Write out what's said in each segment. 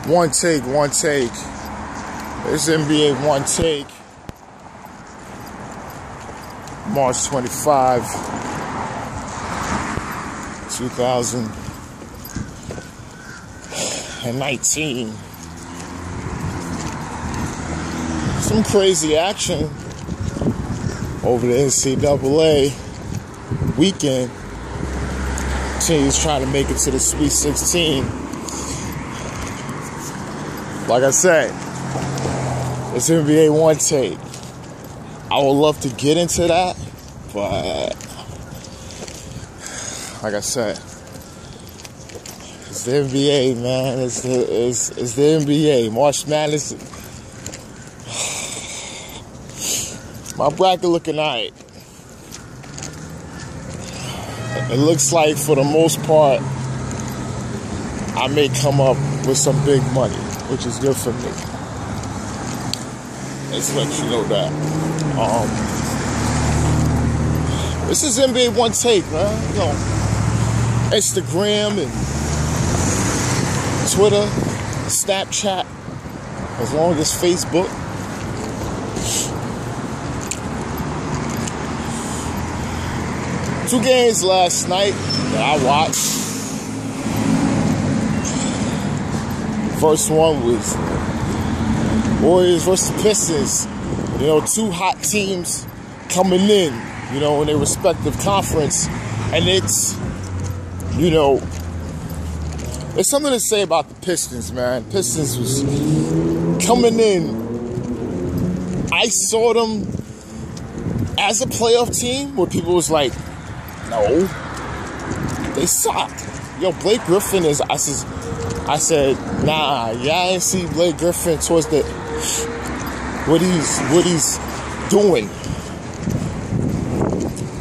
One take. It's NBA One Take. March 25, 2019. Some crazy action over the NCAA weekend. Teams trying to make it to the Sweet 16. Like I said, it's NBA One Take. I would love to get into that, but like I said, it's the NBA, man. It's the NBA. March Madness. My bracket looking alright. It looks like, for the most part, I may come up with some big money, which is good for me. Let's let you know that. This is NBA One Take, man. You know, Instagram and Twitter, Snapchat, as long as Facebook. Two games last night that I watched. First one was Warriors versus Pistons. You know, two hot teams coming in, you know, in their respective conference. And it's, you know, there's something to say about the Pistons, man. Pistons was coming in. I saw them as a playoff team where people was like, no, they suck. Yo, Blake Griffin is, I said, nah, yeah, I didn't see Blake Griffin towards the, what he's doing.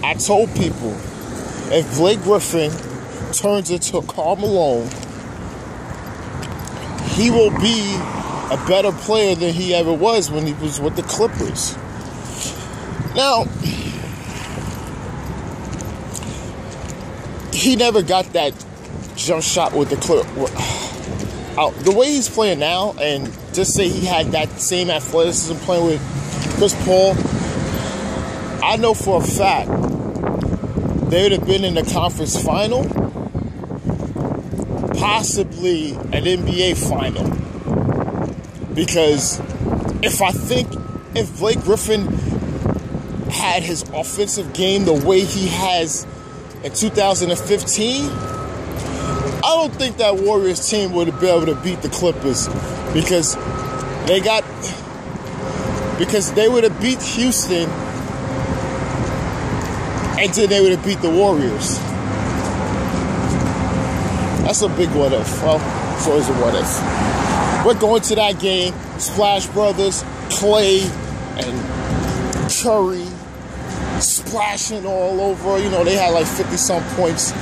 I told people, if Blake Griffin turns into Karl Malone, he will be a better player than he ever was when he was with the Clippers. Now, he never got that jump shot with the Clippers. The way he's playing now, and just say he had that same athleticism playing with Chris Paul, I know for a fact they would have been in the conference final, possibly an NBA final. Because if Blake Griffin had his offensive game the way he has in 2015, I don't think that Warriors team would have been able to beat the Clippers, because they would have beat Houston, and then they would have beat the Warriors. That's a big what if. Well, it's always a what if. We're going to that game. Splash Brothers, Clay, and Curry splashing all over. You know, they had like 50-some points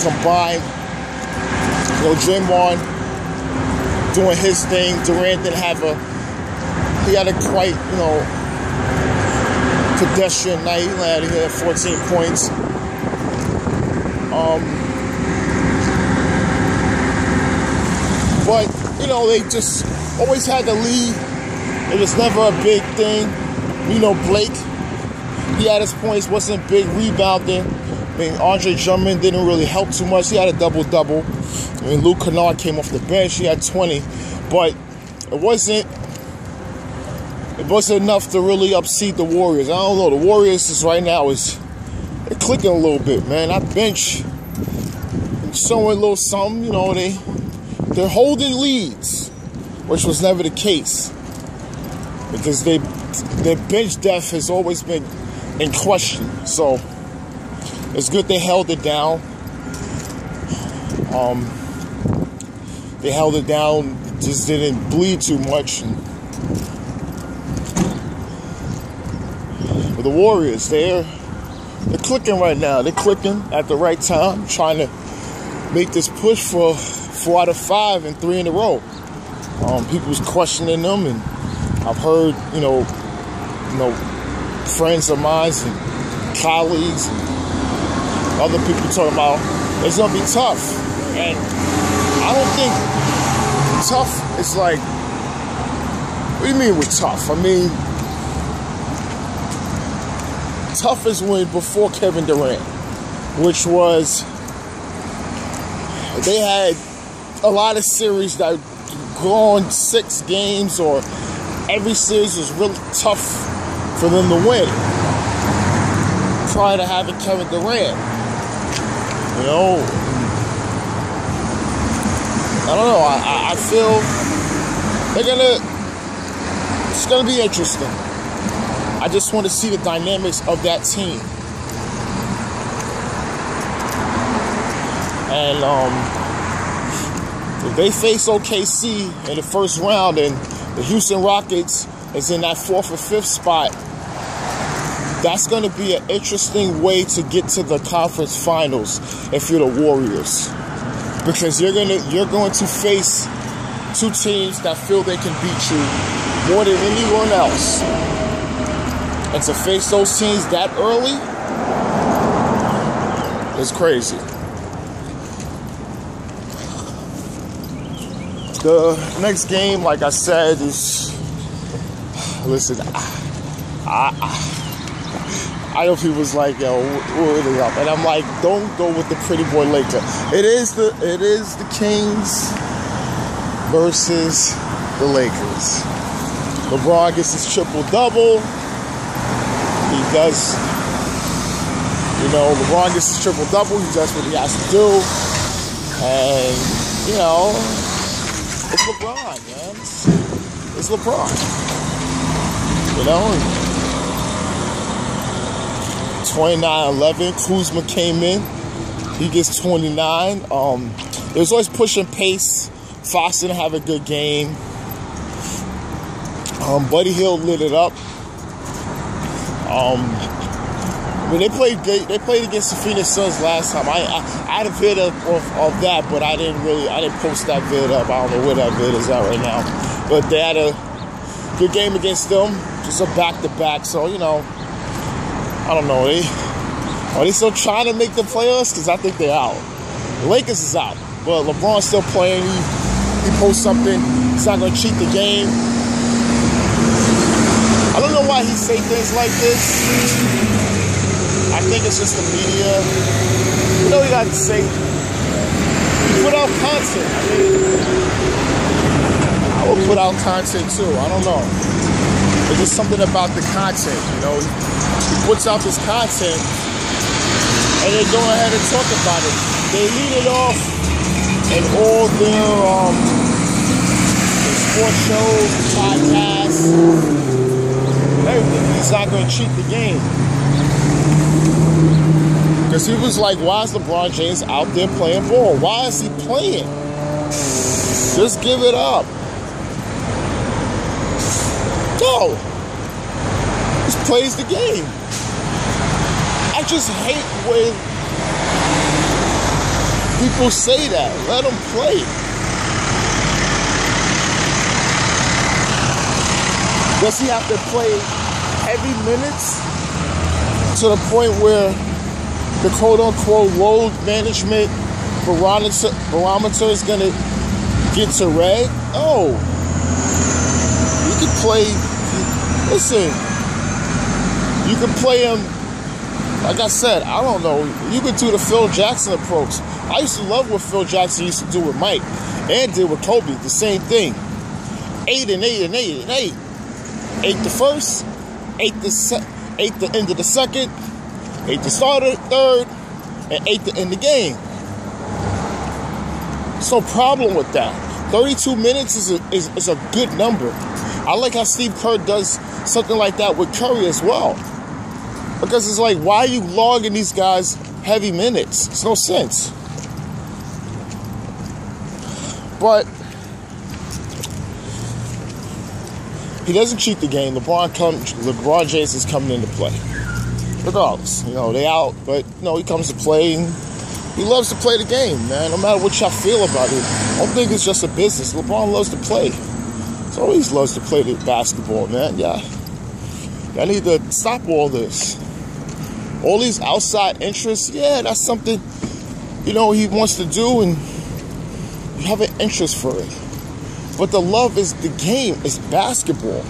combined. You know, Draymond doing his thing. Durant didn't have he had a quite, you know, pedestrian night. He had 14 points. But, you know, they just always had the lead. It was never a big thing. You know, Blake, he had his points, wasn't big rebounding. I mean, Andre Drummond didn't really help too much. He had a double-double. I mean, Luke Kennard came off the bench. He had 20. But it wasn't enough to really upseat the Warriors. I don't know. The Warriors they're clicking a little bit, man. That bench showing a little something. You know, they're holding leads, which was never the case, because their bench depth has always been in question. So it's good they held it down. They held it down, just didn't bleed too much. But the Warriors, they're clicking right now. They're clicking at the right time, trying to make this push for 4 out of 5 and 3 in a row. People was questioning them, and I've heard, you know, friends of mine and colleagues and other people talking about it's gonna be tough. And I don't think tough is like, what do you mean with tough? I mean, tough is when before Kevin Durant, which was, they had a lot of series that go on 6 games, or every series was really tough for them to win prior to having Kevin Durant. You know, I don't know. I feel it's gonna be interesting. I just want to see the dynamics of that team. And if they face OKC in the first round and the Houston Rockets is in that 4th or 5th spot, that's going to be an interesting way to get to the conference finals if you're the Warriors. Because you're going to face 2 teams that feel they can beat you more than anyone else. And to face those teams that early is crazy. The next game, like I said, is, listen, I know people's like, yo, what is up? And I'm like, don't go with the pretty boy Laker. It is the Kings versus the Lakers. LeBron gets his triple-double. He does, you know, LeBron gets his triple-double. He does what he has to do. And, you know, it's LeBron, man. It's LeBron. You know? 29-11. Kuzma came in. He gets 29. There's always push and pace. Fox didn't have a good game. Buddy Hield lit it up. I mean, they played against the Phoenix Suns last time. I had a vid of that, but I didn't post that vid up. I don't know where that vid is at right now. But they had a good game against them, just a back-to-back. So, you know, I don't know. Are they still trying to make the playoffs? Because I think they're out. The Lakers is out, but LeBron's still playing. He posts something. He's not going to cheat the game. I don't know why he say things like this. I think it's just the media. You know, you got to say, you put out content. I will put out content too. I don't know. There's just something about the content, you know. He puts out this content and they go ahead and talk about it. They lead it off in all their sports shows, podcasts, everything. He's not going to cheat the game. Because he was like, why is LeBron James out there playing ball? Why is he playing? Just give it up. Go. Just plays the game. I just hate when people say that. Let him play. Does he have to play heavy minutes to the point where the quote-unquote load management barometer is going to get to red? Oh. You can play, listen, you can play him, like I said, I don't know, you could do the Phil Jackson approach. I used to love what Phil Jackson used to do with Mike and did with Kobe, the same thing. 8 and 8 and 8 and 8. 8 the first, 8 the end of the second, 8 the start of the third, and 8 to end the game. There's no problem with that. 32 minutes is a good number. I like how Steve Kerr does something like that with Curry as well. Because it's like, why are you logging these guys heavy minutes? It's no sense. But he doesn't cheat the game. LeBron James is coming into play. Regardless, you know, they out, but you know, he comes to play and he loves to play the game, man. No matter what y'all feel about it. I don't think it's just a business. LeBron loves to play. He always loves to play the basketball, man. Yeah. I need to stop all this. All these outside interests, yeah, that's something, you know, he wants to do and you have an interest for it. But the love is the game, is basketball.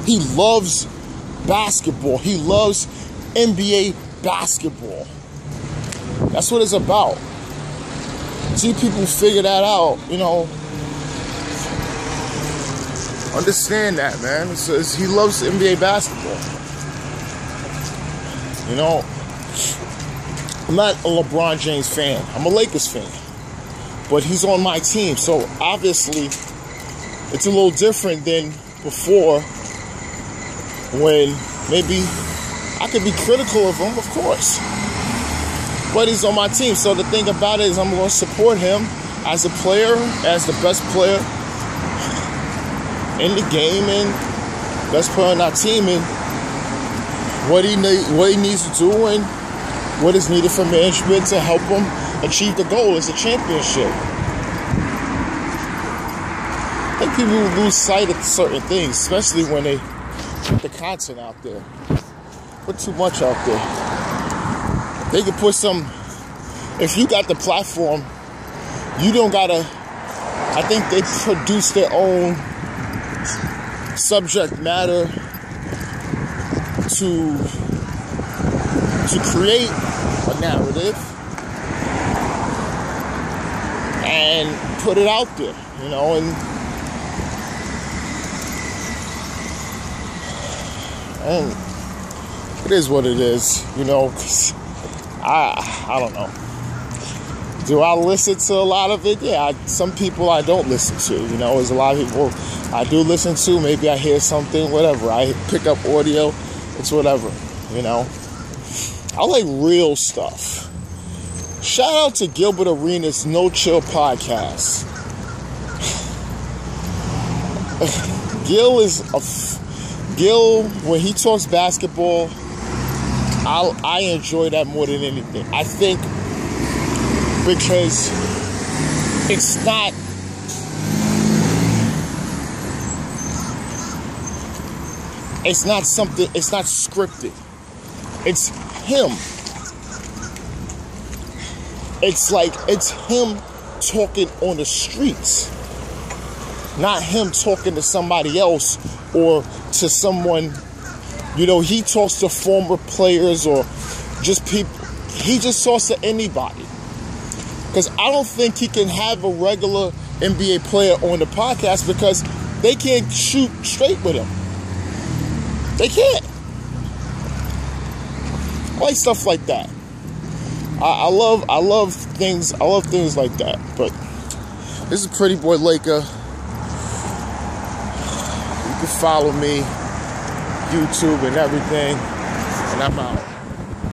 He loves basketball. He loves NBA basketball. That's what it's about. See, people figure that out, you know. Understand that, man. He loves NBA basketball. You know, I'm not a LeBron James fan. I'm a Lakers fan. But he's on my team. So, obviously, it's a little different than before when maybe I could be critical of him, of course. But he's on my team. So, the thing about it is I'm going to support him as a player, as the best player in the game and best player on our team, and what he needs to do and what is needed for management to help him achieve the goal is a championship. I think people lose sight of certain things, especially when they put the content out there. Put too much out there. They can put some, if you got the platform, you don't gotta, I think they produce their own subject matter to create a narrative and put it out there, you know, and it is what it is, you know. I don't know. Do I listen to a lot of it? Yeah, some people I don't listen to, you know. There's a lot of people I do listen to. Maybe I hear something, whatever. I pick up audio. It's whatever, you know. I like real stuff. Shout out to Gilbert Arenas' No Chill podcast. Gil, when he talks basketball, I enjoy that more than anything. I think because it's not something, it's not scripted. It's him. It's like, it's him talking on the streets. Not him talking to somebody else or to someone, you know, he talks to former players or just people. He just talks to anybody. Because I don't think he can have a regular NBA player on the podcast because they can't shoot straight with him. They can't. I like stuff like that. I love things like that. But this is Pretty Boy Laker. You can follow me, YouTube and everything. And I'm out.